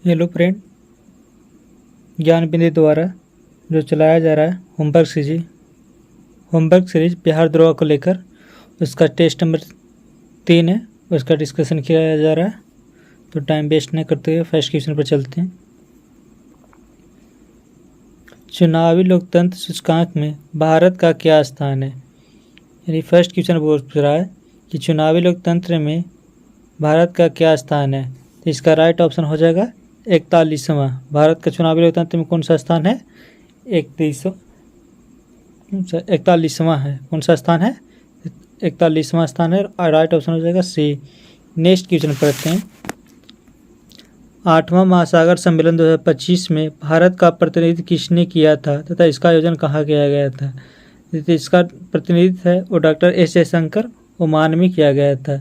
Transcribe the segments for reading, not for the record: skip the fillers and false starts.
Hello friend, ज्ञान बिंदु द्वारा जो चलाया जा रहा है होमवर्क सीरीज बिहार द्रोह को लेकर उसका टेस्ट नंबर 3 है। उसका डिस्कशन किया जा रहा है, तो टाइम वेस्ट नहीं करते हुए फर्स्ट क्वेश्चन पर चलते हैं। चुनावी लोकतंत्र सूचकांक में भारत का क्या स्थान है। यानी फर्स्ट क्वेश्चन पूछ रहा है कि चुनावी लोकतंत्र में भारत का क्या स्थान है। तो इसका राइट ऑप्शन हो जाएगा 41वां। भारत का चुनावी लोकतंत्र में कौन सा स्थान है? 41वां है। कौन सा स्थान है? 41वां स्थान है। राइट ऑप्शन हो जाएगा सी। नेक्स्ट क्वेश्चन पढ़ते हैं। 8वां महासागर सम्मेलन 2025 में भारत का प्रतिनिधित्व किसने किया था तथा इसका आयोजन कहाँ किया गया था? इसका प्रतिनिधित्व है वो डॉक्टर एस जयशंकर ओमान में किया गया था।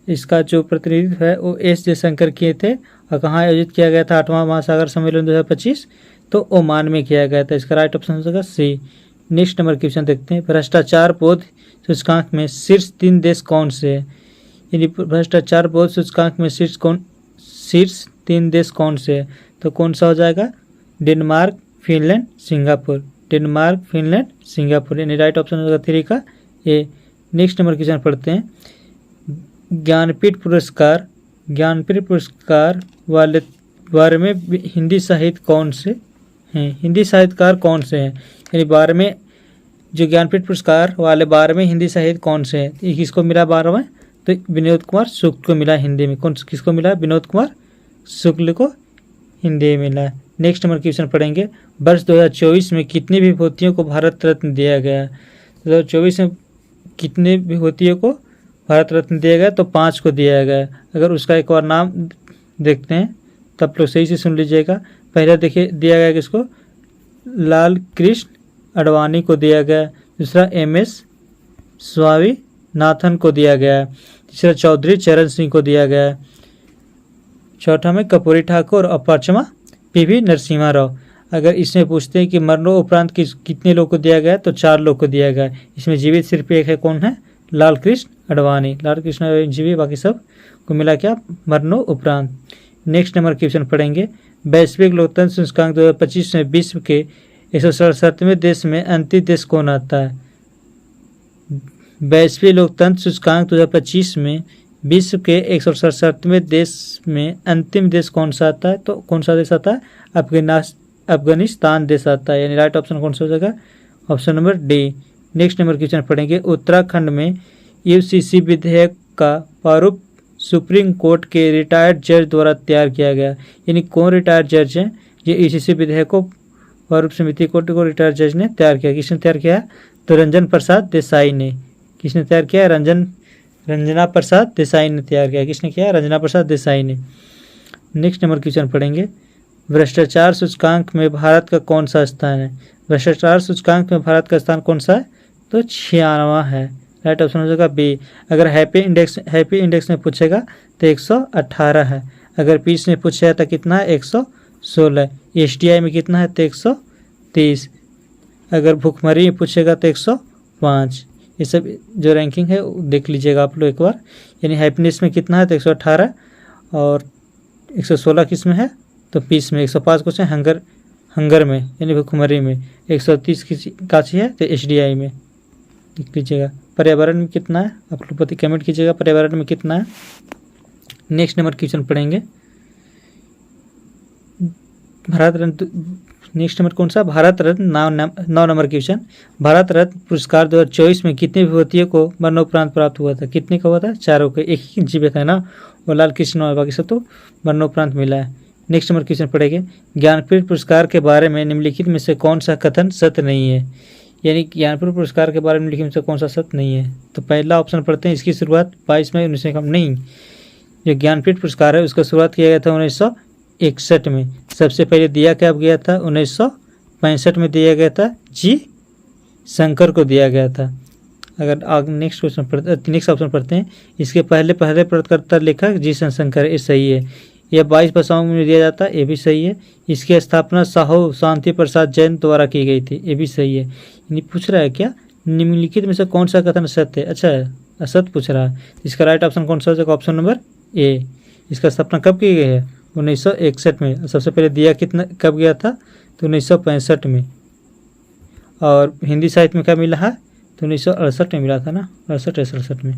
इसका जो प्रतिनिधित्व है वो एस जयशंकर किए थे और कहाँ आयोजित किया गया था 8वां महासागर सम्मेलन 2025? तो ओमान में किया गया था। इसका राइट ऑप्शन हो जाएगा सी। नेक्स्ट नंबर क्वेश्चन देखते हैं। भ्रष्टाचार बोध सूचकांक में शीर्ष 3 देश कौन से हैं? यानी भ्रष्टाचार बोध सूचकांक में शीर्ष 3 देश कौन से हैं? तो कौन सा हो जाएगा? Denmark, Finland, Singapore. Denmark, Finland, Singapore. यानी राइट ऑप्शन हो जाएगा 3 का ए। नेक्स्ट नंबर क्वेश्चन पढ़ते हैं। ज्ञानपीठ पुरस्कार वाले बारे में हिंदी साहित्य कौन से हैं? हिंदी साहित्यकार कौन से हैं? यानी 12वें जो ज्ञानपीठ पुरस्कार वाले 12वें हिंदी साहित्य कौन से हैं? ये किसको मिला 12वां? तो विनोद कुमार शुक्ल को मिला हिंदी में। किसको मिला? विनोद कुमार शुक्ल को हिंदी में मिला। नेक्स्ट नंबर क्वेश्चन पढ़ेंगे। वर्ष 2024 में कितनी विभूतियों को भारत रत्न दिया गया? 2024 में कितने विभूतियों को भारत रत्न दिया गया? तो 5 को दिया गया। अगर उसका एक और नाम देखते हैं तब लोग सही से सुन लीजिएगा। पहला देखिए दिया गया किसको? लाल कृष्ण अडवाणी को दिया गया। दूसरा MS स्वामीनाथन को दिया गया। तीसरा चौधरी चरण सिंह को दिया गया। चौथा में कर्पूरी ठाकुर और पांचवा PV नरसिम्हा राव। अगर इसमें पूछते हैं कि मरणोपरांत कितने लोग को दिया गया तो 4 लोग को दिया गया। इसमें जीवित सिर्फ एक है, कौन है? लाल कृष्ण अडवाणी। लाल कृष्ण जीवित, बाकी सब को मिला क्या? मरणोपरांत। नेक्स्ट नंबर क्वेश्चन पढ़ेंगे। वैश्विक लोकतंत्र सूचकांक 2025 में विश्व के 167वें देश में अंतिम देश कौन आता है? वैश्विक लोकतंत्र सूचकांक 2025 में विश्व के 167वें देश में अंतिम देश कौन सा आता है? तो कौन सा देश आता है? अफगानिस्तान देश आता है। यानी राइट ऑप्शन कौन सा हो जाएगा? Option number D. Next number question पढ़ेंगे। उत्तराखंड में UCC विधेयक का प्रारूप सुप्रीम कोर्ट के रिटायर्ड जज द्वारा तैयार किया गया। यानी कौन रिटायर्ड जज है? ये UCC विधेयक को प्रारूप समिति कोर्ट को रिटायर्ड जज ने तैयार किया। किसने तैयार किया? तो रंजन प्रसाद देसाई ने। किसने तैयार किया? रंजना प्रसाद देसाई ने तैयार किया। किसने किया? रंजना प्रसाद देसाई ने। नेक्स्ट नंबर क्वेश्चन पढ़ेंगे। भ्रष्टाचार सूचकांक में भारत का कौन सा स्थान है? भ्रष्टाचार सूचकांक में भारत का स्थान कौन सा है? तो 96वां है। राइट ऑप्शन हो जाएगा बी। अगर हैप्पी इंडेक्स में पूछेगा तो 118 है। अगर पीस में पूछेगा तो कितना है? 116। STI में कितना है? तो 130। अगर भुखमरी में पूछेगा तो 105। ये सब जो रैंकिंग है देख लीजिएगा आप लोग एक बार। यानी हैप्पीनेस में कितना है? तो 118 और 116 किस में है? तो पीस में। 105 कुछ है हंगर में यानी भुखमरी में। 130 काची है? तो SDI में देख लीजिएगा। पर्यावरण में कितना है? आप लोग पति कमेंट कीजिएगा पर्यावरण में कितना है। नेक्स्ट नंबर क्वेश्चन पढ़ेंगे। भारत रत्न। नेक्स्ट नंबर कौन सा? भारत रत्न। 9 number question. भारत रत्न पुरस्कार 2024 में कितनी विभूतियों को मरणोपरांत प्राप्त हुआ था? कितने का हुआ था? 4 को। एक ही जीवित है ना, वो लाल कृष्ण और बाकी सब तो मरणोपरांत मिला है। नेक्स्ट नंबर क्वेश्चन पढ़ेंगे। ज्ञानपीठ पुरस्कार के बारे में निम्नलिखित में से कौन सा कथन सत्य नहीं है? यानी ज्ञानपीठ पुरस्कार के बारे में निम्नलिखित में से कौन सा सत्य नहीं है? तो पहला ऑप्शन पढ़ते हैं। इसकी शुरुआत 22 मई 1961 नहीं। जो ज्ञानपीठ पुरस्कार है उसका शुरुआत किया गया था 1961 में। सबसे पहले दिया क्या गया था? 1965 में दिया गया था। G शंकर को दिया गया था। अगर आगे नेक्स्ट ऑप्शन पढ़ते हैं। इसके पहले प्रयोगकर्ता लेखक G शंकर, ये सही है। यह 22 भाषाओं में दिया जाता है, ये भी सही है। इसकी स्थापना साहू शांति प्रसाद जैन द्वारा की गई थी, ये भी सही है। यानी पूछ रहा है क्या? निम्नलिखित में से कौन सा कथन सत्य है? अच्छा असत्य पूछ रहा है। इसका राइट ऑप्शन कौन सा हो जाएगा? Option number A. इसका स्थापना कब की गई है? 1961 में। सबसे पहले दिया कितना कब गया था, तो 1965 में। और हिंदी साहित्य में क्या मिला है, तो 1968 में मिला था ना, 68 में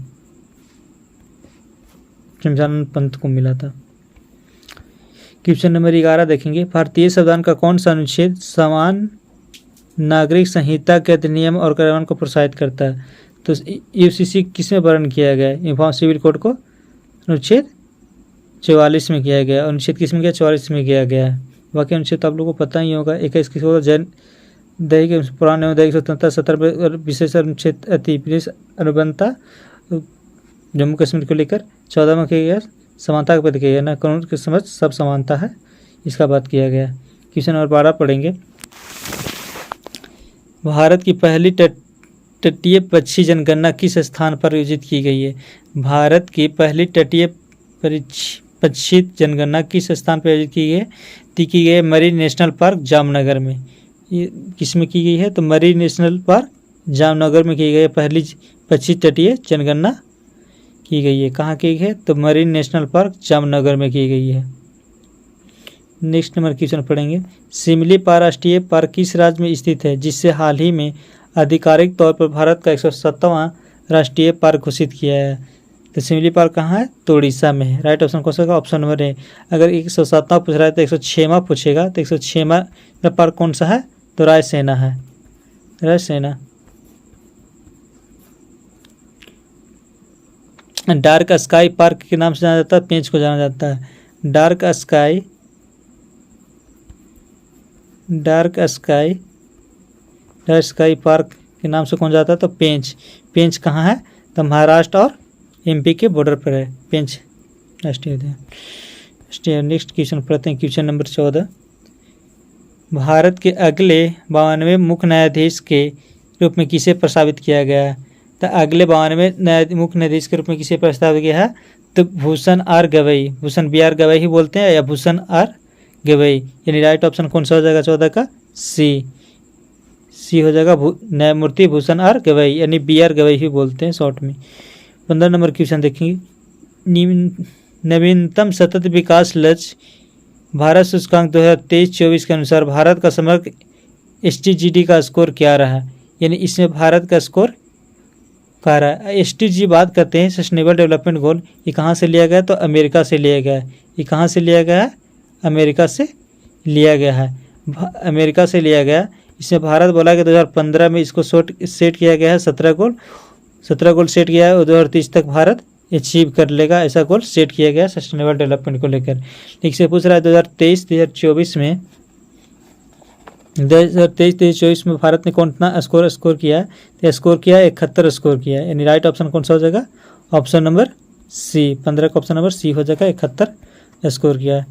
शमशानंद पंत को मिला था। क्वेश्चन नंबर 11 देखेंगे, भारतीय संविधान का कौन सा अनुच्छेद समान नागरिक संहिता के अधिनियम और कार्यान्वयन को प्रोत्साहित करता है। तो यूसीसी किसमें वर्णन किया गया है, यूनिफॉर्म सिविल कोड को अनुच्छेद 44 में किया गया। अनुच्छेद किस में किया, 44 में किया गया है। बाकी अनुच्छेद तो आप लोगों को पता ही होगा। 21 किस होगा, जैन दैहिक पुराण एवं दैहिक स्वतंत्रता, 17 विशेष अनुच्छेद अति विशेष अनुबंधता जम्मू कश्मीर को लेकर, 14 में किया गया समानता का पद किया गया ना, कानून के समझ सब समानता है, इसका बात किया गया। क्वेश्चन नंबर 12 पढ़ेंगे, भारत की पहली तटीय पक्षी जनगणना किस स्थान पर आयोजित की गई है। भारत की पहली तटीय पक्षी जनगणना किस स्थान पर आयोजित की गई है, मरीन नेशनल पार्क जामनगर में। ये किस में की गई है, तो मरीन नेशनल पार्क जामनगर में की गई है। पहली पक्षी तटीय जनगणना की गई है, कहाँ की गई है, तो मरीन नेशनल पार्क जामनगर में की गई है। नेक्स्ट नंबर क्वेश्चन पढ़ेंगे, सिमलीपाल राष्ट्रीय पार्क किस राज्य में स्थित है, जिससे हाल ही में आधिकारिक तौर पर भारत का 107वां राष्ट्रीय पार्क घोषित किया है। तो सिमलीपाल कहाँ है, तो उड़ीसा में है। राइट ऑप्शन कौन सा होगा, ऑप्शन नंबर ए। अगर 107वां पूछ रहा है तो 106वां पूछेगा, तो 106वां पार्क कौन सा है, तो रायसेना है, रायसेना। डार्क स्काई पार्क के नाम से जाना जाता है, पेंच को जाना जाता है। डार्क स्काई पार्क के नाम से कौन जाता है, तो पेंच कहाँ है, तो महाराष्ट्र और एमपी के बॉर्डर पर है पेंच राष्ट्रीय उद्यान। नेक्स्ट क्वेश्चन पढ़ते हैं, क्वेश्चन नंबर 14, भारत के अगले 92वें मुख्य न्यायाधीश के रूप में किसे प्रस्तावित किया गया है। तो अगले 92वें मुख्य न्यायाधीश के रूप में किसे प्रस्तावित किया है, तो Bhushan R Gavai, Bhushan B R Gavai ही बोलते हैं, या भूषण आर गवई। यानी राइट ऑप्शन कौन सा हो जाएगा 14 का, सी हो जाएगा, न्यायमूर्ति भूषण आर गवई, यानी बी आर गवई ही बोलते हैं शॉर्ट में। 15 नंबर क्वेश्चन देखेंगे, नवीनतम सतत विकास लक्ष्य भारत सूचकांक 2023-24 के अनुसार भारत का समग्र SDG का स्कोर क्या रहा। यानी इसमें भारत का स्कोर क्या रहा है। SDG बात करते हैं सस्टेनेबल डेवलपमेंट गोल, ये कहाँ से लिया गया, तो अमेरिका से लिया गया है। ये कहाँ से लिया गया है, अमेरिका से लिया गया है, अमेरिका से लिया गया। इसमें भारत बोला कि 2015 में इसको सेट किया गया है 17 गोल सेट किया है, और 2030 तक भारत अचीव कर लेगा, ऐसा गोल सेट किया गया सस्टेनेबल डेवलपमेंट को लेकर। ठीक से पूछ रहा है 2023-2024 में भारत ने कौन सा स्कोर किया है, तो स्कोर किया 71 स्कोर किया है। यानी राइट ऑप्शन कौन सा हो जाएगा, ऑप्शन नंबर सी, 15 का ऑप्शन नंबर सी हो जाएगा, 71 स्कोर किया है।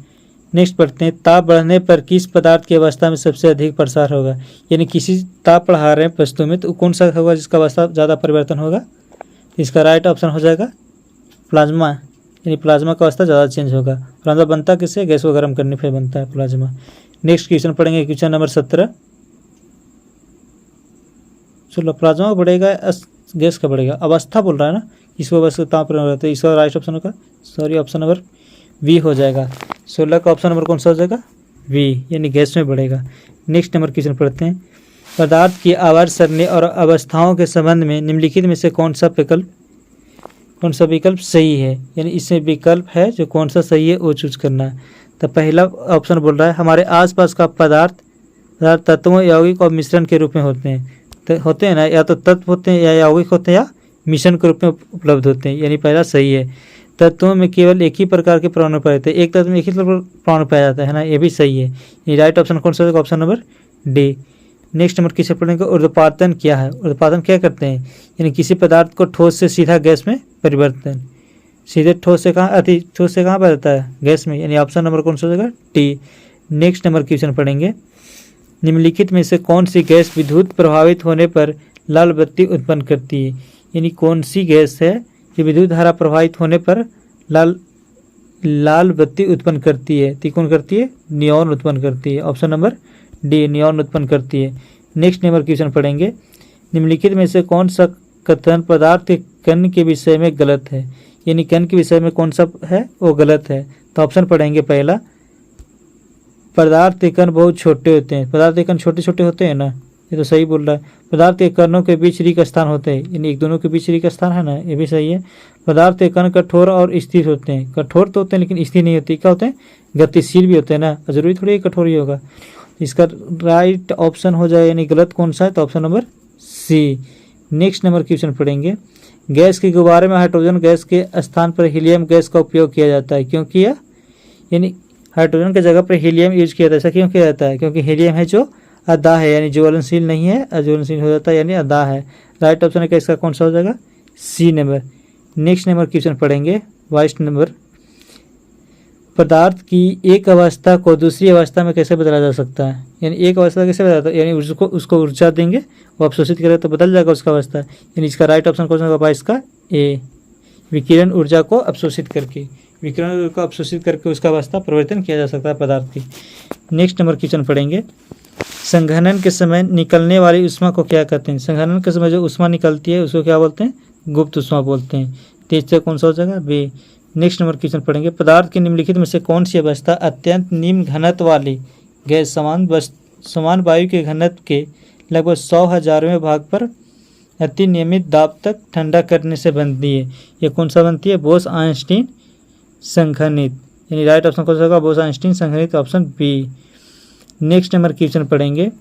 नेक्स्ट पढ़ते हैं, ताप बढ़ने पर किस पदार्थ की अवस्था में सबसे अधिक प्रसार होगा। यानी किसी ताप बढ़ा रहे हैं वस्तु में, तो कौन सा होगा जिसका अवस्था ज़्यादा परिवर्तन होगा, इसका राइट ऑप्शन हो जाएगा प्लाज्मा। यानी प्लाज्मा का अवस्था ज़्यादा चेंज होगा। प्लाज्मा बनता किससे, गैस को गर्म करने पर बनता है प्लाज्मा। नेक्स्ट क्वेश्चन पढ़ेंगे, क्वेश्चन नंबर 17, चलो प्लाज्मा बढ़ेगा गैस का बढ़ेगा, अवस्था बोल रहा है ना, इसको अवस्था ताप रहता है, इसका राइट ऑप्शन होगा, सॉरी ऑप्शन नंबर वी हो जाएगा। 16 का ऑप्शन नंबर कौन सा हो जाएगा, वी, यानी गैस में बढ़ेगा। नेक्स्ट नंबर क्वेश्चन पढ़ते हैं, पदार्थ की आवर्त सरणी और अवस्थाओं के संबंध में निम्नलिखित में से कौन सा विकल्प सही है। यानी इसमें विकल्प है जो कौन सा सही है वो चूज करना है। तो पहला ऑप्शन बोल रहा है, हमारे आसपास का पदार्थ तत्वों यौगिक और मिश्रण के रूप में होते हैं ना, या तो तत्व होते हैं या यौगिक होते हैं या मिश्रण के रूप में उपलब्ध होते हैं। यानी पहला सही है। तत्वों में केवल एक ही प्रकार के परमाणु पाए जाते हैं, एक तत्व में एक ही परमाणु पाया जाता है ना, ये भी सही है। ये राइट ऑप्शन कौन सा होगा, option number D. Next number किसे पढ़ेंगे, ऊर्ध्वपातन क्या है। ऊर्ध्वपातन क्या करते हैं, यानी किसी पदार्थ को ठोस से सीधा गैस में परिवर्तन, सीधे ठोस से कहाँ बदलता है, गैस में। यानी ऑप्शन नंबर कौन सा हो जाएगा, टी। नेक्स्ट नंबर क्वेश्चन पढ़ेंगे, निम्नलिखित में से कौन सी गैस विद्युत प्रभावित होने पर लाल बत्ती उत्पन्न करती है। यानी कौन सी गैस है जो विद्युत धारा प्रभावित होने पर लाल बत्ती उत्पन्न करती है, तो कौन करती है, नियॉन उत्पन्न करती है। ऑप्शन नंबर डी, नियॉन उत्पन्न करती है। नेक्स्ट नंबर क्वेश्चन पढ़ेंगे, निम्नलिखित में से कौन सा कथन पदार्थ के कण के विषय में गलत है। यानी कण के विषय में कौन सा है वो गलत है। तो ऑप्शन पढ़ेंगे, पहला पदार्थ के कण बहुत छोटे होते हैं। पदार्थ के कण छोटे छोटे होते हैं ना, ये तो सही बोल रहा है। पदार्थ के कणों के बीच रिक्त स्थान होते हैं, यानी एक दोनों के बीच रिक्त स्थान है ना, ये भी सही है। पदार्थ के कण कठोर और स्थिर होते हैं। कठोर तो होते हैं लेकिन स्थिर नहीं होती। क्या होते हैं? गतिशील भी होते हैं ना, जरूरी थोड़ी कठोर ही होगा। इसका राइट ऑप्शन हो जाए, यानी गलत कौन सा है? तो option number C. Next number question पढ़ेंगे। गैस के गुब्बारे में हाइड्रोजन गैस के स्थान पर हीलियम गैस का उपयोग किया जाता है। क्यों किया? यानी हाइड्रोजन की जगह पर हीलियम यूज किया जाता है। ऐसा क्यों किया जाता है? क्योंकि हीलियम है जो अदा है, यानी ज्वलनशील नहीं है, अज्वलनशील हो जाता है, यानी अदा है। राइट ऑप्शन है इसका कौन सा हो जाएगा? C number. Next number question पढ़ेंगे 22 नंबर। पदार्थ की एक अवस्था को दूसरी अवस्था में कैसे बदला जा सकता है? यानी एक अवस्था कैसे बदला जाता है? यानी उसको ऊर्जा देंगे, वो अवशोषित करेगा तो बदल जाएगा उसका अवस्था। यानी इसका राइट ऑप्शन कौन सा होगा? 22 का ए। विकिरण ऊर्जा को अवशोषित करके, विकिरण ऊर्जा को अवशोषित करके उसका अवस्था परिवर्तन किया जा सकता है पदार्थ की। नेक्स्ट नंबर क्वेश्चन पढ़ेंगे। संघनन के समय निकलने वाली ऊष्मा को क्या कहते हैं? संघनन के समय जो ऊष्मा निकलती है उसको क्या बोलते हैं? गुप्त ऊष्मा बोलते हैं। तेज से कौन सा हो जाएगा? बी। नेक्स्ट नंबर क्वेश्चन पढ़ेंगे। पदार्थ के निम्नलिखित में से कौन सी अवस्था अत्यंत निम्न घनत्व वाली गैस समान वायु के घनत्व के लगभग 100,000वें भाग पर अति नियमित दाब तक ठंडा करने से बनती है? ये कौन सा बनती है? बोस-आइंस्टीन संघनित। यानी राइट ऑप्शन कौन सा होगा? बोस-आइंस्टीन संघनित, option B. Next number question पढ़ेंगे।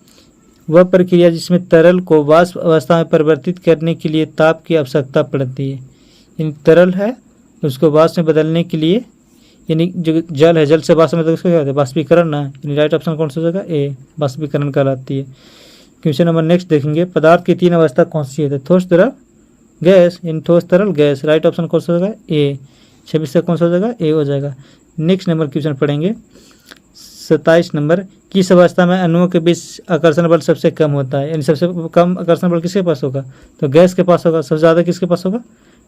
वह प्रक्रिया जिसमें तरल को वाष्प अवस्था में परिवर्तित करने के लिए ताप की आवश्यकता पड़ती है। यानी तरल है उसको वाष्प में बदलने के लिए, यानी जो जल है जल से वाष्प में उसको क्या होता है? वाष्पीकरण ना। यानी राइट ऑप्शन कौन सा होगा? ए, वाष्पीकरण कहलाती है। क्वेश्चन नंबर नेक्स्ट देखेंगे। पदार्थ की 3 अवस्था कौन सी है? ठोस, द्रव, गैस। यानी ठोस, तरल, गैस। राइट ऑप्शन कौन सा होगा? ए। 26 से कौन सा हो जाएगा? ए हो जाएगा। नेक्स्ट नंबर क्वेश्चन पढ़ेंगे 27 नंबर। किस अवस्था में अणुओं के बीच आकर्षण बल सबसे कम होता है? यानी सबसे कम आकर्षण बल किसके पास होगा? तो गैस के पास होगा। सबसे ज़्यादा किसके पास होगा?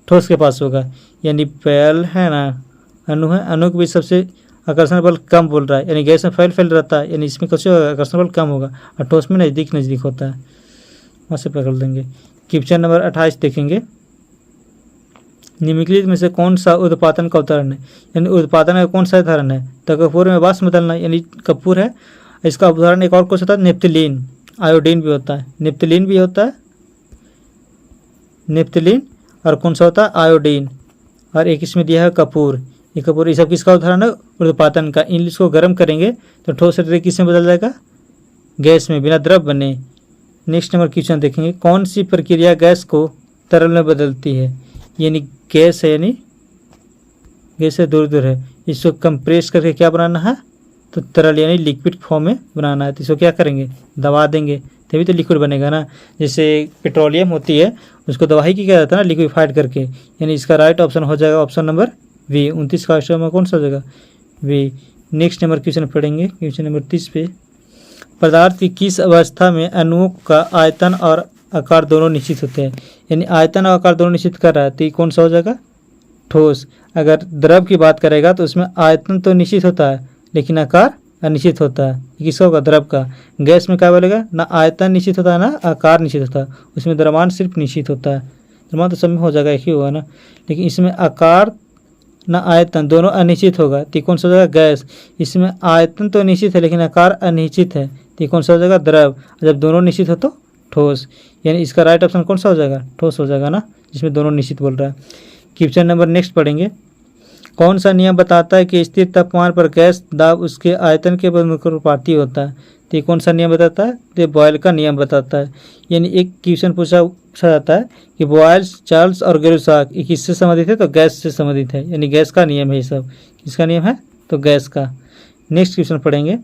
ठोस के पास होगा। यानी फैल है ना, अणु है, अणु के बीच सबसे आकर्षण बल कम बोल रहा है, यानी गैस में फैल रहता है, यानी इसमें कैसे होगा? आकर्षण बल कम होगा, और ठोस में नज़दीक होता है। वहाँ से पकड़ लेंगे। क्वेश्चन नंबर 28 देखेंगे। निम्नलिखित में से कौन सा उत्पादन का उदाहरण है? यानी उत्पादन का कौन सा उदाहरण है? तो कपूर में वाष्प बदलना, यानी कपूर है। इसका उदाहरण एक और कौन सा होता है? नेप्थलीन। आयोडीन भी होता है, नेप्थलीन भी होता है, नेप्थलीन, और कौन सा होता है? आयोडीन। और एक इसमें दिया है कपूर। ये कपूर, ये सब किसका उदाहरण है? उत्पादन का। इन इसको गर्म करेंगे तो ठोस शरीर किस में बदल जाएगा? गैस में, बिना द्रव बने। नेक्स्ट नंबर क्वेश्चन देखेंगे। कौन सी प्रक्रिया गैस को तरल में बदलती है? यानी गैस है, यानी गैस से दूर दूर है, इसको कंप्रेस करके क्या बनाना है? तो तरल यानी लिक्विड फॉर्म में बनाना है। तो इसको क्या करेंगे? दबा देंगे, तभी तो लिक्विड बनेगा ना। जैसे पेट्रोलियम होती है उसको दबा ही किया जाता है ना, लिक्विफाइड करके। यानी इसका राइट ऑप्शन हो जाएगा ऑप्शन नंबर वी। 29 का ऑप्शन में कौन सा हो जाएगा? वी। नेक्स्ट नंबर क्वेश्चन पढ़ेंगे, क्वेश्चन नंबर 30 पे। पदार्थ की किस अवस्था में अणुओं का आयतन और आकार दोनों निश्चित होते हैं? यानी आयतन और आकार दोनों निश्चित कर रहा है, तो ये कौन सा हो जाएगा? ठोस। अगर द्रव की बात करेगा तो उसमें आयतन तो निश्चित होता है लेकिन आकार अनिश्चित होता है। किसका होगा? द्रव का। गैस में क्या बोलेगा? ना आयतन निश्चित होता है ना आकार निश्चित होता है, उसमें द्रव्यमान सिर्फ निश्चित होता है। द्रव्यमान तो सब में हो जाएगा, एक ही होगा ना, लेकिन इसमें आकार ना आयतन दोनों अनिश्चित होगा, तो कौन सा हो जाएगा? गैस। इसमें आयतन तो निश्चित है लेकिन आकार अनिश्चित है, तो कौन सा हो जाएगा? द्रव। जब दोनों निश्चित हो तो ठोस। यानी इसका राइट ऑप्शन कौन सा हो जाएगा? ठोस हो जाएगा ना, जिसमें दोनों निश्चित बोल रहा है। क्वेश्चन नंबर नेक्स्ट पढ़ेंगे। कौन सा नियम बताता है कि स्थिर तापमान पर गैस दाब उसके आयतन के अनुपाती होता है? तो कौन सा नियम बताता है? तो बॉयल का नियम बताता है। यानी एक क्वेश्चन पूछा जाता है कि बॉयल, चार्ल्स और गेरुसाक ये किससे संबंधित है? तो गैस से संबंधित है, यानी गैस का नियम है ये सब। किसका नियम है? तो गैस का। नेक्स्ट क्वेश्चन पढ़ेंगे।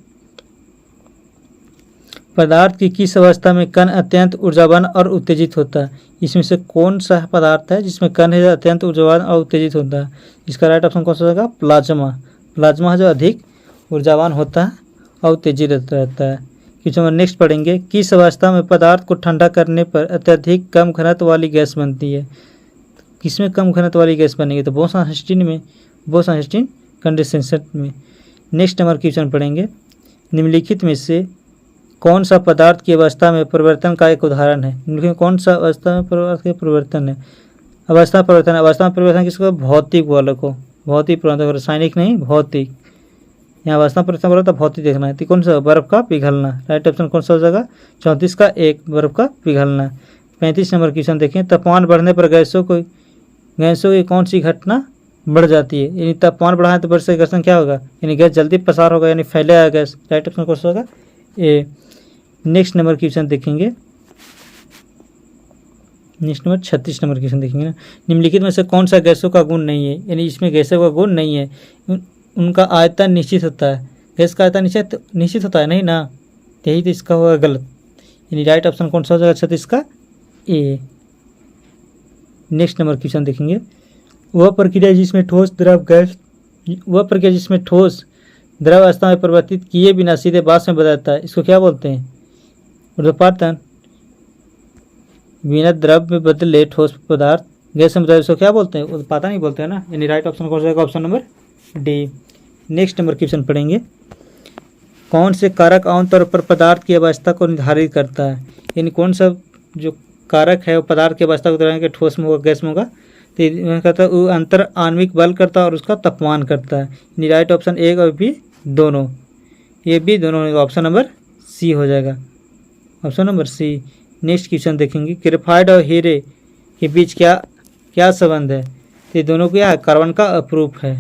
पदार्थ की किस अवस्था में कण अत्यंत ऊर्जावान और उत्तेजित होता है? इसमें से कौन सा पदार्थ है जिसमें कण है अत्यंत ऊर्जावान और उत्तेजित होता है? इसका राइट ऑप्शन कौन सा होगा? प्लाज्मा। प्लाज्मा है जो अधिक ऊर्जावान होता है और उत्तेजित रहता है। क्वेश्चन नेक्स्ट पढ़ेंगे। किस अवस्था में पदार्थ को ठंडा करने पर अत्यधिक कम घनत्व वाली गैस बनती है? किसमें कम घनत्व वाली गैस बनेगी? तो बोस-आइंस्टीन में, बोस-आइंस्टीन कंडेंसेशन में। नेक्स्ट नंबर क्वेश्चन पढ़ेंगे। निम्नलिखित में से कौन सा पदार्थ की अवस्था में परिवर्तन का एक उदाहरण है? निम्नलिखित कौन सा अवस्था में पदार्थ के परिवर्तन है? अवस्था परिवर्तन, अवस्था में परिवर्तन किसको? भौतिक वालों को। भौतिक परिवर्तन, रासायनिक नहीं, भौतिक। यहाँ अवस्था प्रश्न बोला था भौतिक देखना है, तो कौन सा बर्फ का पिघलना, राइट ऑप्शन कौन सा हो जाएगा 34 का 1 बर्फ का पिघलना। 35 नंबर क्वेश्चन देखें, तापमान बढ़ने पर गैसों की कौन सी घटना बढ़ जाती है, यानी तापमान बढ़ाएं तो वर्षा घर्षण क्या होगा, यानी गैस जल्दी प्रसार होगा, यानी फैलेगा गैस, राइट ऑप्शन कौन सा होगा ए। नेक्स्ट नंबर क्वेश्चन देखेंगे, नेक्स्ट नंबर 36 नंबर क्वेश्चन देखेंगे ना, निम्नलिखित में से कौन सा गैसों का गुण नहीं है, यानी इसमें गैसों का गुण नहीं है, उनका आयतन निश्चित होता है, गैस का आयतन निश्चित होता है नहीं ना, यही तो इसका होगा गलत, यानी राइट ऑप्शन कौन सा हो जाएगा 36 का ए। नेक्स्ट नंबर क्वेश्चन देखेंगे, वह प्रक्रिया जिसमें ठोस द्रव अवस्था में परिवर्तित किए बिना सीधे वाष्प में बदलता है, इसको क्या बोलते हैं, ऊर्ध्वपातन। बिना द्रव में बदले ठोस पदार्थ गैस में बदले, इसको क्या बोलते हैं, ऊर्ध्वपातन ही बोलते हैं ना, यानी राइट ऑप्शन कौन सा होगा option number D. Next number question पढ़ेंगे, कौन से कारक आमतौर पर पदार्थ की अवस्था को निर्धारित करता है, यानी कौन सा जो कारक है वो पदार्थ की अवस्था को दौरान के ठोस में होगा गैस में होगा, तो कहता है वो अंतर आणविक बल करता है और उसका तापमान करता है, यानी राइट ऑप्शन ए और बी दोनों, ये भी दोनों ऑप्शन नंबर सी हो जाएगा, option number C. Next question देखेंगे, ग्रेफाइट और हीरे के बीच क्या संबंध है, तो ये दोनों क्या है, कार्बन का अप्रूफ है,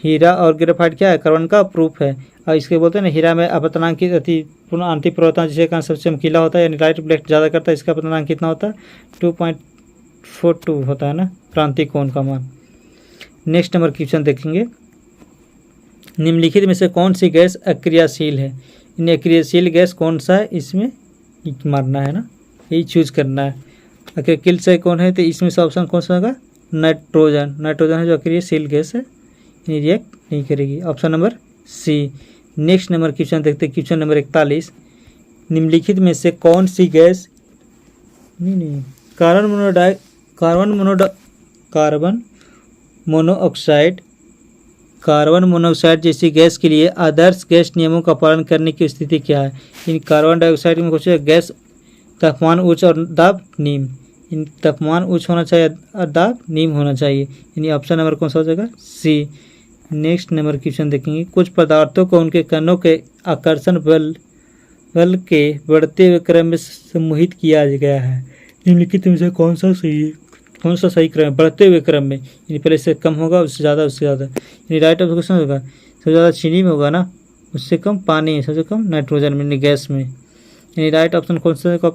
हीरा और ग्रेफाइट क्या है, कार्बन का अप्रूफ है, और इसके बोलते हैं ना हीरा में अपतनांक की अतिपूर्ण आंतरिक प्रवर्तन जिसके कारण सबसे चमकीला होता है, यानी लाइट रिफ्लेक्ट ज़्यादा करता है, इसका अपतनांक कितना होता है 2.42 होता है ना, प्रांतिक कोण का मान। नेक्स्ट नंबर क्वेश्चन देखेंगे, निम्नलिखित में से कौन सी गैस अक्रियाशील है, यानी अक्रियाशील गैस कौन सा है, इसमें मारना है ना, यही चूज करना है। अक्रियाशील से कौन है, तो इसमें से ऑप्शन कौन सा होगा नाइट्रोजन है जो अक्रियाशील गैस है, रिएक्ट नहीं करेगी, option number C. Next number question देखते हैं, क्वेश्चन नंबर 41, निम्नलिखित में से कौन सी गैस कार्बन मोनोऑक्साइड जैसी गैस के लिए आदर्श गैस नियमों का पालन करने की स्थिति क्या है, इन कार्बन डाइऑक्साइड में कुछ गैस तापमान उच्च और दाब निम्न, इन तापमान उच्च होना चाहिए और दाब निम्न होना चाहिए, यानी ऑप्शन नंबर कौन सा हो जाएगा सी। नेक्स्ट नंबर क्वेश्चन देखेंगे, कुछ पदार्थों को उनके कणों के आकर्षण बल के बढ़ते हुए क्रम में सम्मोहित किया गया है, निम्नलिखित में से कौन सा सही क्रम है, बढ़ते हुए क्रम में, यानी पहले से कम होगा उससे ज़्यादा, यानी राइट ऑप्शन क्वेश्चन होगा सबसे ज़्यादा चीनी में होगा ना, उससे कम पानी, सबसे कम नाइट्रोजन में, गैस में, यानी राइट ऑप्शन कौन सा होगा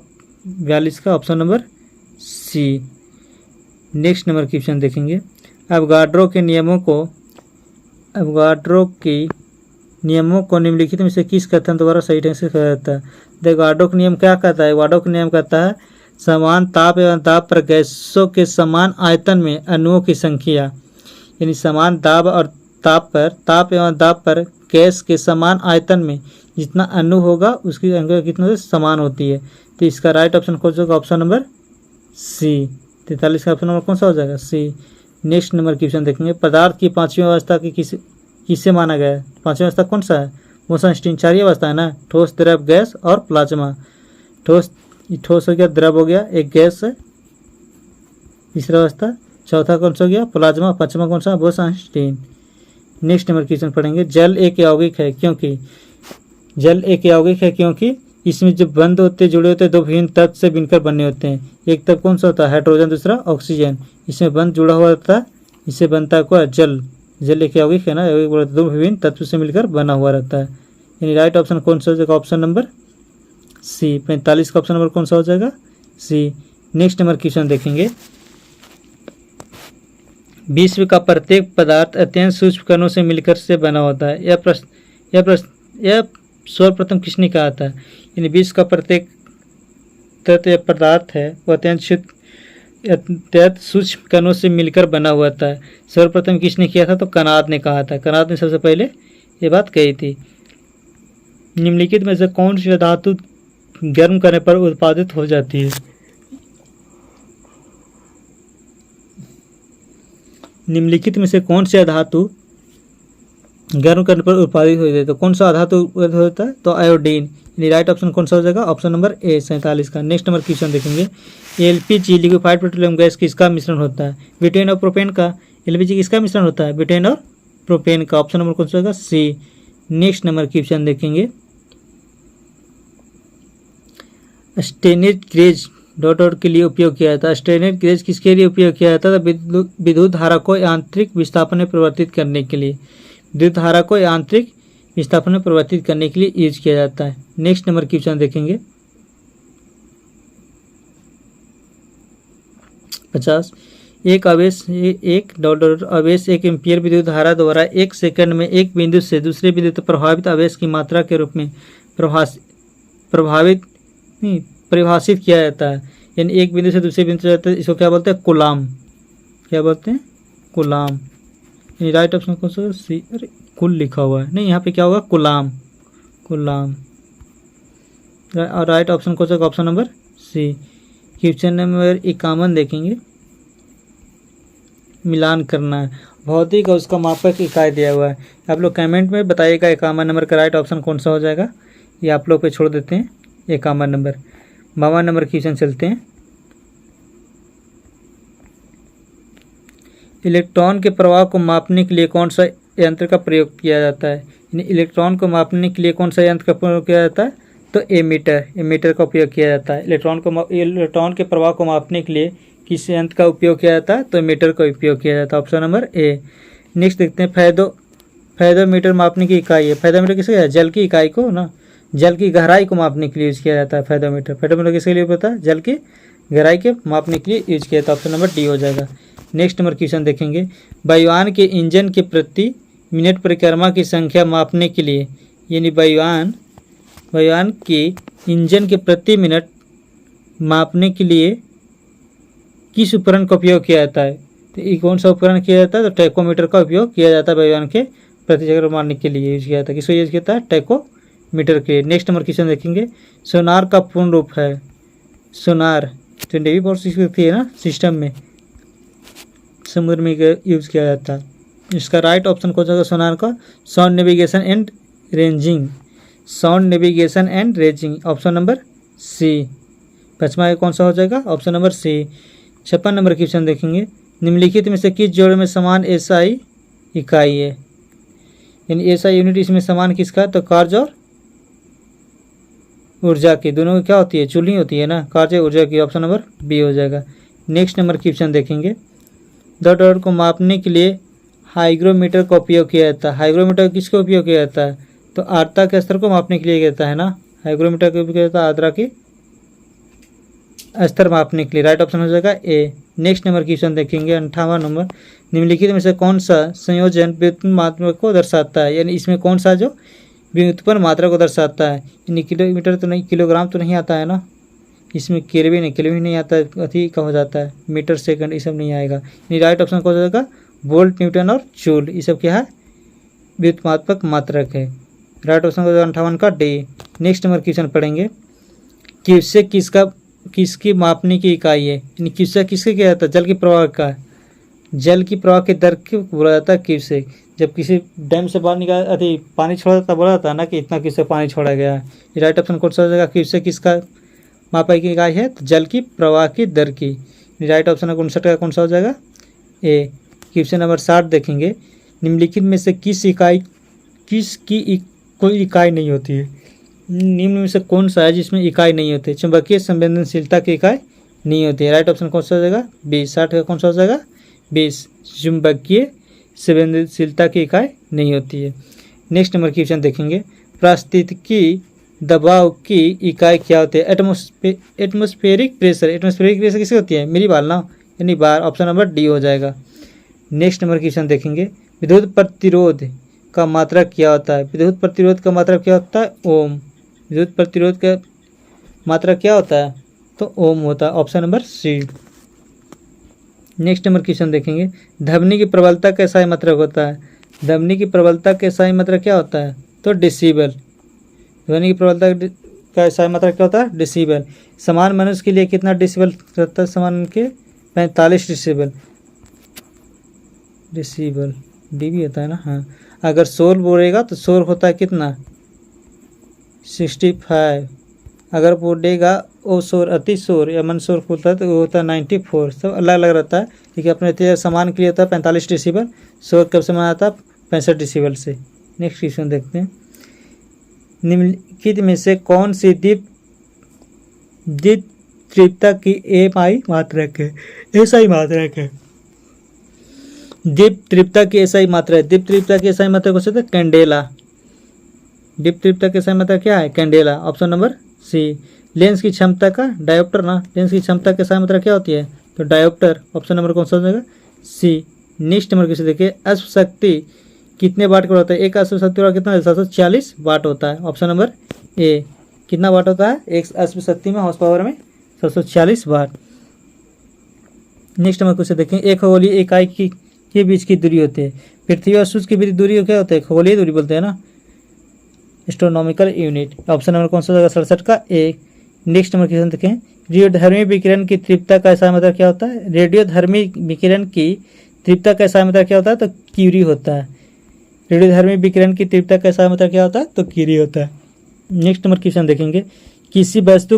42 का option number C. Next number question देखेंगे, अवगाड्रो के नियमों को निम्नलिखित में से किस कथन द्वारा सही ढंग से कहा जाता है। अवगाड्रो का नियम क्या कहता है, अवगाड्रो का नियम कहता है समान ताप एवं दाब पर गैसों के समान आयतन में अणुओं की संख्या, यानी समान दाब और ताप एवं दाब पर गैस के समान आयतन में जितना अणु होगा उसकी संख्या कितने समान होती है, तो इसका राइट ऑप्शन कौन सा होगा ऑप्शन नंबर सी। 43 का ऑप्शन नंबर कौन सा हो जाएगा सी। नेक्स्ट नंबर क्वेश्चन देखेंगे, पदार्थ की पांचवी अवस्था की किससे माना गया है, पांचवी अवस्था कौन सा है, मोसनस्टीन, चार ही अवस्था है ना, ठोस द्रव गैस और प्लाज्मा। ठोस हो गया, द्रव हो गया, एक गैस है तीसरा अवस्था, चौथा कौन सा हो गया प्लाज्मा, पांचवा कौन सा बोसनस्टीन। नेक्स्ट नंबर क्वेश्चन पढ़ेंगे, जल एक यौगिक है क्योंकि इसमें जो बंद होते जुड़े होते दो विभिन्न तत्व से मिलकर बने होते हैं, एक तत्व कौन सा होता है हाइड्रोजन, दूसरा ऑक्सीजन, इसमें बंद जुड़ा हुआ होता है, इससे बनता है क्या जल एक यौगिक है ना, यौगिक दो विभिन्न तत्व से मिलकर बना हुआ रहता है, यानी राइट ऑप्शन कौन सा हो जाएगा ऑप्शन नंबर सी। 45 का ऑप्शन नंबर कौन सा हो जाएगा सी। नेक्स्ट नंबर क्वेश्चन देखेंगे, विश्व का प्रत्येक पदार्थ अत्यंत सूक्ष्म कणों से मिलकर से बना होता है, यह सर्वप्रथम किसने कहा था, यानी विश्व का प्रत्येक तत्व या पदार्थ है वो अत्यंत सूक्ष्म कणों से मिलकर बना हुआ था, सर्वप्रथम किसने किया था, तो कनाद ने कहा था, कनाद ने सबसे पहले ये बात कही थी। निम्नलिखित में से कौन सी धातु गर्म करने पर उत्पादित हो जाती है, निम्नलिखित में से कौन सी धातु गर्म करने पर उत्पादित हो जाती है, तो कौन सा धातु होता है, तो आयोडीन, यानी राइट ऑप्शन कौन सा हो जाएगा ऑप्शन नंबर ए 47 का। नेक्स्ट नंबर क्वेश्चन देखेंगे, एलपीजी लिक्विफाइड पेट्रोलियम गैस किसका मिश्रण होता है, ब्यूटेन और प्रोपेन का, एलपीजी किसका मिश्रण होता है ब्यूटेन और प्रोपेन का, ऑप्शन नंबर कौन सा होगा सी। नेक्स्ट नंबर क्वेश्चन देखेंगे, स्टेनेज गेज डॉट डॉट के लिए उपयोग किया जाता है। स्टेनेज गेज किसके लिए उपयोग किया जाता है? विद्युत धारा को यांत्रिक विस्थापन में परिवर्तित करने के लिए, विद्युत धारा को यांत्रिक विस्थापन में परिवर्तित करने के लिए यूज किया जाता है। नेक्स्ट नंबर क्वेश्चन देखेंगे 50, एक आवेश एक डॉट डॉट आवेश 1 एम्पीयर विद्युत धारा द्वारा 1 सेकंड में एक बिंदु से दूसरे बिंदु तक प्रभावित आवेश की मात्रा के रूप में परिभाषित किया जाता है। यानी एक बिंदु से दूसरे बिंदु जाता है, इसको क्या बोलते हैं? कूलाम। क्या बोलते हैं? कूलाम। यानी राइट ऑप्शन कौन सा? सी। अरे कुल लिखा हुआ है, नहीं यहाँ पे क्या होगा? कूलाम। कूलाम। और राइट ऑप्शन कौन सा? Option number C. Question number 51 देखेंगे, मिलान करना है। भौतिक और उसका मापक इकाई दिया हुआ है। आप लोग कमेंट में बताइएगा 51 नंबर का राइट ऑप्शन कौन सा हो जाएगा। ये आप लोग पे छोड़ देते हैं 51 नंबर। 52 नंबर क्वेश्चन चलते हैं, इलेक्ट्रॉन के प्रवाह को मापने के लिए कौन सा यंत्र का प्रयोग किया जाता है? यानी इलेक्ट्रॉन को मापने के लिए कौन सा यंत्र का प्रयोग किया जाता है? तो एमीटर का उपयोग किया जाता है। इलेक्ट्रॉन के प्रवाह को मापने के लिए किस यंत्र का उपयोग किया जाता है? तो एमीटर का उपयोग किया जाता है। Option number A. नेक्स्ट देखते हैं, फेदोमीटर मापने की इकाई है। फेदोमीटर किसके है? जल की इकाई को ना, जल की गहराई को मापने के लिए यूज किया जाता है फेदोमीटर। फेदोमीटर किसके लिए होता है? जल की गहराई के मापने के लिए यूज किया जाता है। ऑप्शन नंबर डी हो जाएगा। नेक्स्ट नंबर क्वेश्चन देखेंगे, वायुयान के इंजन के प्रति मिनट परिक्रमा की संख्या मापने के लिए, यानी वायुयान के इंजन के प्रति मिनट मापने के लिए किस उपकरण का उपयोग किया जाता है? तो ये कौन सा उपकरण किया जाता है? तो टैकोमीटर का उपयोग किया जाता है वायुयान के प्रति चक्र मारने के लिए यूज किया जाता है। किसको यूज किया जाता है? टैकोमीटर के। नेक्स्ट नंबर क्वेश्चन देखेंगे, सोनार का पूर्ण रूप है। सोनार तो नेवी फोर्स है ना सिस्टम में, समुद्र में यूज किया जाता है। इसका राइट ऑप्शन कौन सा? सोनार का sound navigation and ranging. Sound navigation and ranging. Option number C. 5वां कौन सा हो जाएगा? Option number C. 56 number question देखेंगे, निम्नलिखित में से किस जोड़े में समान एसआई इकाई है? यानी एसआई यूनिट इसमें समान किसका? तो कार्य और ऊर्जा की, दोनों की क्या होती है? चूल्ही होती है ना, कार्य ऊर्जा की। ऑप्शन नंबर बी हो जाएगा। नेक्स्ट नंबर क्वेश्चन देखेंगे, डॉट को मापने के लिए हाइग्रोमीटर का उपयोग किया जाता है। हाइग्रोमीटर किसका उपयोग किया जाता है? तो आर्द्रता के स्तर को मापने के लिए किया जाता है ना, हाइग्रोमीटर का उपयोग किया जाता है आर्द्रता की स्तर मापने के लिए। राइट ऑप्शन हो जाएगा ए। नेक्स्ट नंबर क्वेश्चन देखेंगे 58 नंबर, निम्नलिखित में से कौन सा संयोजन व्युत्पन्न मात्रा को दर्शाता है? यानी इसमें कौन सा जो व्युत्पन्न मात्रा को दर्शाता है? यानी किलोमीटर तो नहीं, किलोग्राम तो नहीं आता है ना, इसमें केल्विन नहीं आता है, अति का हो जाता है, मीटर सेकंड ये सब नहीं आएगा। यानी राइट ऑप्शन कौन सा हो जाएगा? वोल्ट, न्यूटन और जूल, ये सब क्या है? व्युत्पन्नात्मक मात्रक है। राइट ऑप्शन हो 58 का डी। नेक्स्ट नंबर क्वेश्चन पढ़ेंगे, क्यूसेक किसकी मापने की इकाई है? यानी क्यूसेक किसके किया जाता है? जल की प्रवाह का, जल की प्रवाह की दर को बोला जाता है क्यूसेक। जब किसी डैम से बाहर निकाल पानी छोड़ा जाता बोला जाता है ना कि इतना क्यूसेक पानी छोड़ा गया है। राइट ऑप्शन कौन सा हो जाएगा? क्यूसेक किसका मापा की इकाई है? तो जल की प्रवाह की दर की। राइट ऑप्शन 59 का कौन सा हो जाएगा? ए। क्वेश्चन नंबर 60 देखेंगे, निम्नलिखित में से किसकी कोई इकाई नहीं होती है? निम्न में से कौन सा है जिसमें इकाई नहीं होती? चुंबकीय संवेदनशीलता की इकाई नहीं होती है। राइट ऑप्शन कौन सा हो जाएगा? 20। 60 का कौन सा हो जाएगा? 20। चुंबकीय संवेदनशीलता की इकाई नहीं होती है। नेक्स्ट नंबर क्वेश्चन देखेंगे, पारिस्थितिकी दबाव की इकाई क्या होती है? एटमॉस्फेरिक प्रेशर किसकी होती है? मेरी बाल ना, यानी बार। ऑप्शन नंबर डी हो जाएगा। नेक्स्ट नंबर क्वेश्चन देखेंगे, विद्युत प्रतिरोध का मात्रक क्या होता है? विद्युत प्रतिरोध का मात्रक क्या होता है? ओम। विद्युत प्रतिरोध का मात्रक क्या होता है? तो ओम होता है। Option number C. Next number question देखेंगे, ध्वनि की प्रबलता का SI मात्रक होता है? ध्वनि की प्रबलता का SI मात्रक क्या होता है? तो डेसिबल। ध्वनि की प्रबलता का SI मात्रक क्या होता है? डेसिबल। समान मनुष्य के लिए कितना डेसिबल रहता है? समान के 45 डेसिबल। डेसिबल डी भी होता है ना, हाँ। अगर शोर बोलेगा तो शोर होता है कितना? 65। अगर बोलेगा वो शोर अति शोर या मन शोर होता है तो वो होता है 94। सब अलग अलग रहता है। ठीक है, अपने समान के लिए होता है 45 डेसिबल। शोर कब से आता है? 65 डेसिबल से। नेक्स्ट क्वेश्चन देखते हैं। निम्नलिखित में से कौन सी द्वितीयता की एसआई मात्रक है? द्वितीयता की एसआई मात्रा है। द्वितीयता की एसआई मात्रा कौन सा? कैंडेला। द्वितीयता की एसआई मात्रा क्या है? Candela. Option number C. Lens की क्षमता का डायोप्टर ना, लेंस की क्षमता की एसआई मात्रा क्या होती है? तो डायोप्टर। ऑप्शन नंबर कौन सा हो जाएगा? सी। नेक्स्ट नंबर किसे देखिए, अश्व शक्ति कितने वाट का होता है? एक अश्व शक्ति कितना है? 740 वाट होता है। Option number A. कितना वाट होता है एक अश्व शक्ति में? हॉर्स पावर में 740 वाट। नेक्स्ट नंबर क्वेश्चन देखें, एक खगोलीय इकाई के बीच की दूरी होती है। पृथ्वी और सूर्य के बीच दूरी क्या होता है? खगोलीय दूरी बोलते हैं ना, एस्ट्रोनॉमिकल यूनिट। ऑप्शन नंबर कौन सा होगा? 67 का ए। नेक्स्ट नंबर क्वेश्चन देखें, रेडियोधर्मी विकिरण की तीव्रता का एसआई मात्रा क्या होता है? रेडियोधर्मी विकिरण की तीव्रता का एसआई मात्रा क्या होता है? तो क्यूरी होता है। रेडियोधर्मी विकिरण की तीव्रता का एसआई मात्रा क्या होता है? तो क्यूरी होता है। नेक्स्ट नंबर क्वेश्चन देखेंगे, किसी वस्तु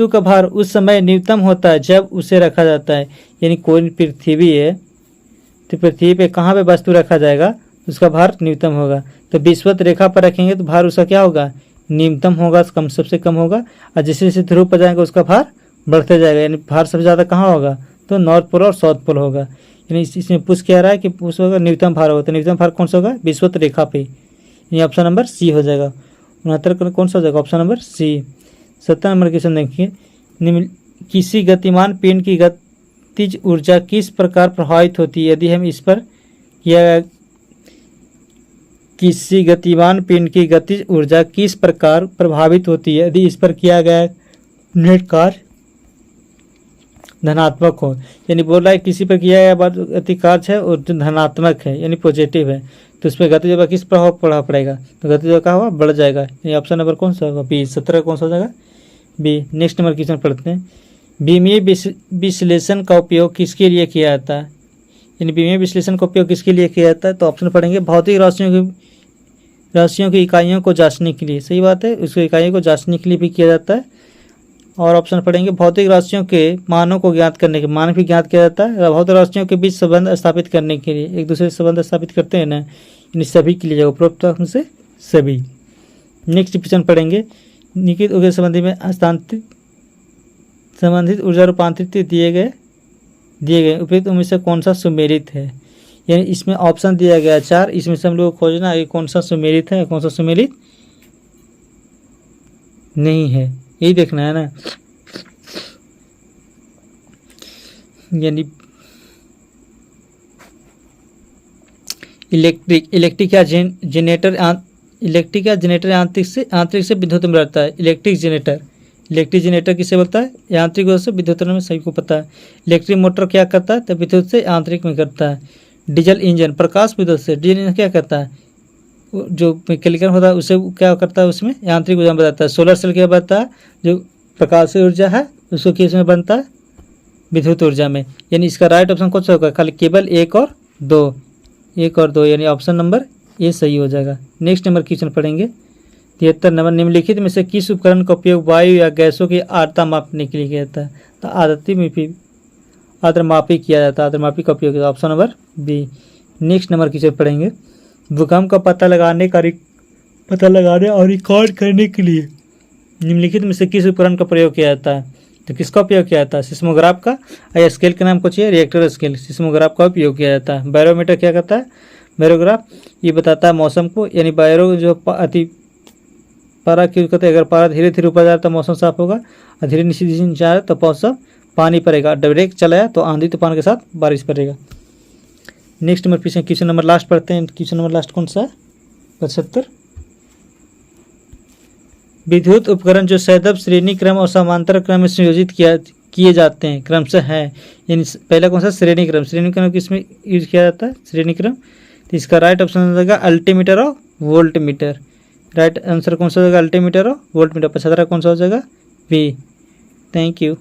का भार उस समय न्यूनतम होता है जब उसे रखा जाता है। यानी कोई पृथ्वी है तो पृथ्वी पे कहाँ पे वस्तु रखा जाएगा उसका भार न्यूनतम होगा। तो विषुवत रेखा पर रखेंगे तो भार उसका क्या होगा? न्यूनतम होगा, कम सबसे कम होगा। और जैसे जैसे ध्रुव पर जाएंगे उसका भार बढ़ते जाएगा। यानी भार सबसे ज़्यादा कहाँ होगा? तो नॉर्थ पोल और साउथ पोल होगा। यानी इसमें पूछ क्या रहा है कि पूछ होगा न्यूनतम भार होगा। तो न्यूनतम भार कौन सा होगा? विषुवत रेखा पे। यानी ऑप्शन नंबर सी हो जाएगा। 69 कौन सा हो जाएगा? Option number C. 70 number question देखिए, किसी गतिमान पिंड की गतिज ऊर्जा किस प्रकार प्रभावित होती है? यदि हम इस पर किसी गतिमान पिंड की गतिज ऊर्जा किस प्रकार प्रभावित होती है? यदि इस पर किया गया नेट कार्य धनात्मक हो। यानी बोल रहा है किसी पर किया गया गति कार्य है और धनात्मक है यानी पॉजिटिव है, तो उस पर गतिज पर किस प्रभाव पड़ेगा? तो गतिज का हुआ बढ़ जाएगा। यानी ऑप्शन नंबर कौन सा होगा? बी। 17 कौन सा हो जाएगा? बी। नेक्स्ट नंबर क्वेश्चन पढ़ते हैं, बीमीय विश्लेषण का उपयोग किसके लिए किया जाता है? यानी बीमीय विश्लेषण का उपयोग किसके लिए किया जाता है? तो ऑप्शन पढ़ेंगे, भौतिक राशियों की इकाइयों को जांचने के लिए। सही बात है, उसको इकाइयों को जांचने के लिए भी किया जाता है। और ऑप्शन पढ़ेंगे, भौतिक राशियों के मानों को ज्ञात करने के, मान भी ज्ञात किया जाता है। भौतिक राशियों के बीच संबंध स्थापित करने के लिए, एक दूसरे से संबंध स्थापित करते हैं ना, इन सभी के लिए उपरोक्त से सभी। नेक्स्ट क्वेश्चन पढ़ेंगे, निश्चित ऊर्जा संबंधी में संबंधित ऊर्जा रूपांतरित दिए गए उपयुक्त उनमें से कौन सा सुमेलित है? यानी इसमें ऑप्शन दिया गया 4, इसमें से हम लोग को खोजना है कौन सा सुमेलित है, कौन सा सुमेलित नहीं है, यही देखना है ना। यानी इलेक्ट्रिक या जनरेटर आंतरिक से विद्युत में रहता है। इलेक्ट्रिक जनरेटर किसे बोलता है? यांत्रिक रूप से विद्युत में, सभी को पता है। इलेक्ट्रिक मोटर क्या करता है? तो विद्युत से यांत्रिक में करता है। डीजल इंजन प्रकाश विद्युत से, डीजल इंजन क्या करता है? जो मैकेनिकल होता है उसे क्या करता है? उसमें यांत्रिक ऊर्जा में बताता है। सोलर सेल क्या बनता है? जो प्रकाश ऊर्जा है उसको किस में बनता है? विद्युत ऊर्जा में। यानी इसका राइट ऑप्शन कौन सा होगा? खाली केवल 1 और 2, यानी ऑप्शन नंबर ये सही हो जाएगा। नेक्स्ट नंबर क्वेश्चन पढ़ेंगे 73 नंबर, निम्नलिखित में से किस उपकरण का उपयोग वायु या गैसों की आर्द्रता मापने के लिए किया जाता है? तो आर्द्रमापी किया जाता है, आर्द्रमापी का उपयोग। Option number B. Next number question पढ़ेंगे, भूकंप का पता लगाने और रिकॉर्ड करने के लिए निम्नलिखित में से किस उपकरण का प्रयोग किया जाता है? तो किसका उपयोग किया जाता है? सिस्मोग्राफ का। या स्केल के नाम कुछ है, रिएक्टर स्केल। सिस्मोग्राफ का उपयोग किया जाता है। बैरोमीटर क्या करता है? बैरोग्राफ ये बताता है मौसम को। यानी बैरो जो पारा की कहते हैं, अगर पारा धीरे धीरे ऊपर जा रहा है तो मौसम साफ होगा, और धीरे नीचे जा रहा है तो मौसम पानी पड़ेगा। डायरेक्ट चलाया तो आंधी तूफान के साथ बारिश पड़ेगा। नेक्स्ट नंबर पीछे क्वेश्चन नंबर लास्ट पढ़ते हैं। क्वेश्चन नंबर लास्ट कौन सा है? 75। विद्युत उपकरण जो सैद्धांतिक श्रेणी क्रम और समांतर क्रम में संयोजित किए जाते हैं क्रमशः है। यानी पहला कौन सा? श्रेणी क्रम किसमें यूज किया जाता है? श्रेणी क्रम। तो इसका राइट ऑप्शन हो जाएगा अल्टीमीटर और वोल्टमीटर। राइट आंसर कौन सा हो जाएगा? अल्टीमीटर और वोल्टमीटर। 75 कौन सा हो जाएगा? बी। Thank you.